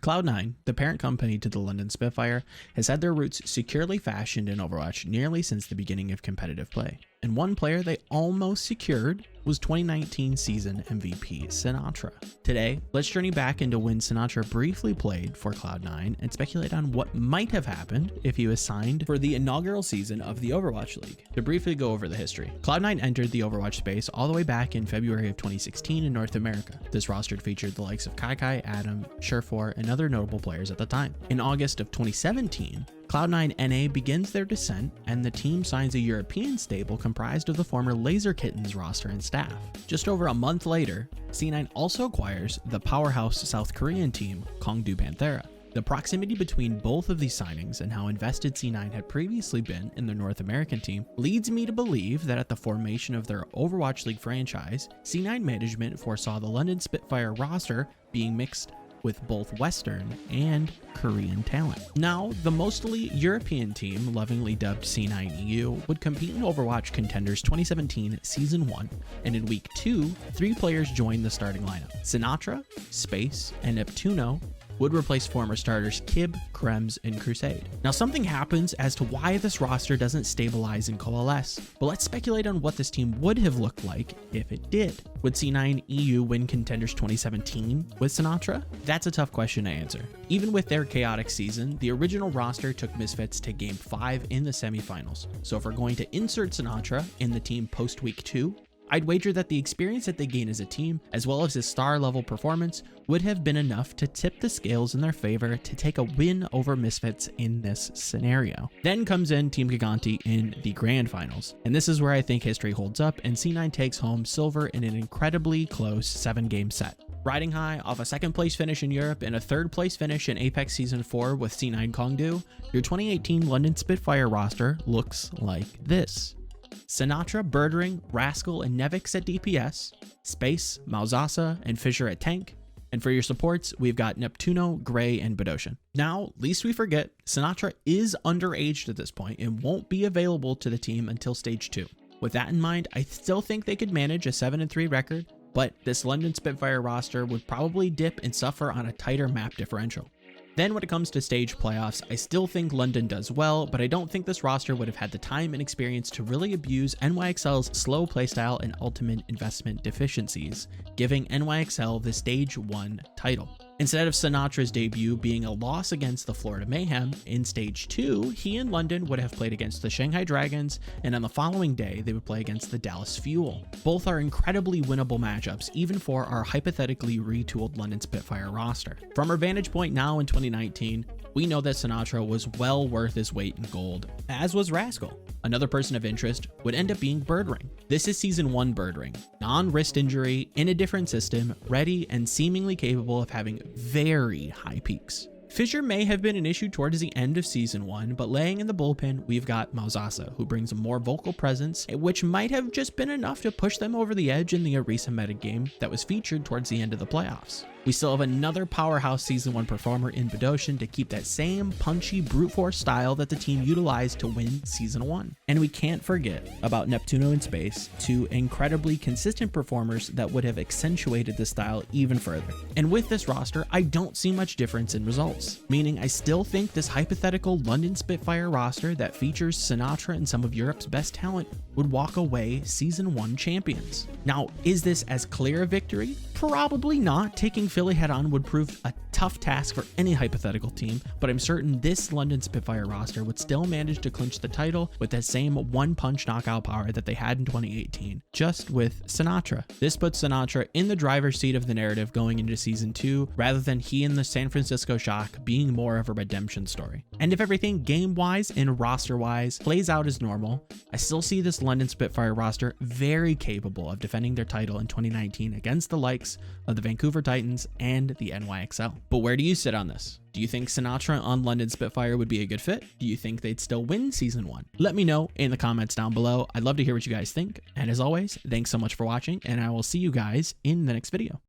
Cloud9, the parent company to the London Spitfire, has had their roots securely fashioned in Overwatch nearly since the beginning of competitive play. And one player they almost secured was 2019 season MVP Sinatraa. Today, let's journey back into when Sinatraa briefly played for Cloud9 and speculate on what might have happened if he was signed for the inaugural season of the Overwatch League. To briefly go over the history, Cloud9 entered the Overwatch space all the way back in February of 2016 in North America. This roster featured the likes of Kai, Adam, Surefour, and other notable players at the time. In August of 2017, Cloud9 NA begins their descent, and the team signs a European stable comprised of the former Laser Kittens roster and staff. Just over a month later, C9 also acquires the powerhouse South Korean team, Gangdu Panthera. The proximity between both of these signings and how invested C9 had previously been in the North American team leads me to believe that at the formation of their Overwatch League franchise, C9 management foresaw the London Spitfire roster being mixed with both Western and Korean talent. Now, the mostly European team, lovingly dubbed C9 EU, would compete in Overwatch Contenders 2017 Season 1, and in Week 2, 3 players joined the starting lineup. Sinatraa, Space, and Neptuno would replace former starters Kib, Krems, and Crusade. Now, something happens as to why this roster doesn't stabilize and coalesce, but let's speculate on what this team would have looked like if it did. Would C9 EU win Contenders 2017 with Sinatraa? That's a tough question to answer. Even with their chaotic season, the original roster took Misfits to Game 5 in the semifinals. So if we're going to insert Sinatraa in the team post Week 2, I'd wager that the experience that they gain as a team, as well as his star-level performance, would have been enough to tip the scales in their favor to take a win over Misfits in this scenario. Then comes in Team Giganti in the Grand Finals, and this is where I think history holds up and C9 takes home silver in an incredibly close 7-game set. Riding high off a 2nd place finish in Europe and a 3rd place finish in Apex Season 4 with C9 Gangdu, your 2018 London Spitfire roster looks like this. Sinatraa, Birdring, Rascal, and Nevix at DPS, Space, Malzasa, and Fisher at tank, and for your supports, we've got Neptuno, Gray, and Bedosian. Now, least we forget, Sinatraa is underaged at this point and won't be available to the team until Stage 2. With that in mind, I still think they could manage a 7-3 record, but this London Spitfire roster would probably dip and suffer on a tighter map differential. Then when it comes to stage playoffs, I still think London does well, but I don't think this roster would have had the time and experience to really abuse NYXL's slow playstyle and ultimate investment deficiencies, giving NYXL the Stage 1 title. Instead of Sinatra's debut being a loss against the Florida Mayhem, in Stage 2, he and London would have played against the Shanghai Dragons, and on the following day, they would play against the Dallas Fuel. Both are incredibly winnable matchups, even for our hypothetically retooled London Spitfire roster. From our vantage point now in 2019, we know that Sinatraa was well worth his weight in gold, as was Rascal. Another person of interest would end up being Birdring. This is Season 1 Birdring, non-wrist injury, in a different system, ready and seemingly capable of having very high peaks. Fissure may have been an issue towards the end of Season 1, but laying in the bullpen, we've got Malzasa, who brings a more vocal presence, which might have just been enough to push them over the edge in the Orisa metagame that was featured towards the end of the playoffs. We still have another powerhouse Season 1 performer in Bedosian to keep that same punchy brute force style that the team utilized to win Season 1. And we can't forget about Neptuno and Space, 2 incredibly consistent performers that would have accentuated the style even further. And with this roster, I don't see much difference in results, meaning I still think this hypothetical London Spitfire roster that features Sinatraa and some of Europe's best talent would walk away Season 1 champions. Now, is this as clear a victory? Probably not. Taking Philly head-on would prove a tough task for any hypothetical team, but I'm certain this London Spitfire roster would still manage to clinch the title with that same one-punch knockout power that they had in 2018, just with Sinatraa. This puts Sinatraa in the driver's seat of the narrative going into Season 2, rather than he and the San Francisco Shock being more of a redemption story. And if everything game-wise and roster-wise plays out as normal, I still see this London Spitfire roster very capable of defending their title in 2019 against the likes of the Vancouver Titans and the NYXL. But where do you sit on this? Do you think Sinatraa on London Spitfire would be a good fit? Do you think they'd still win Season 1? Let me know in the comments down below. I'd love to hear what you guys think. And as always, thanks so much for watching, and I will see you guys in the next video.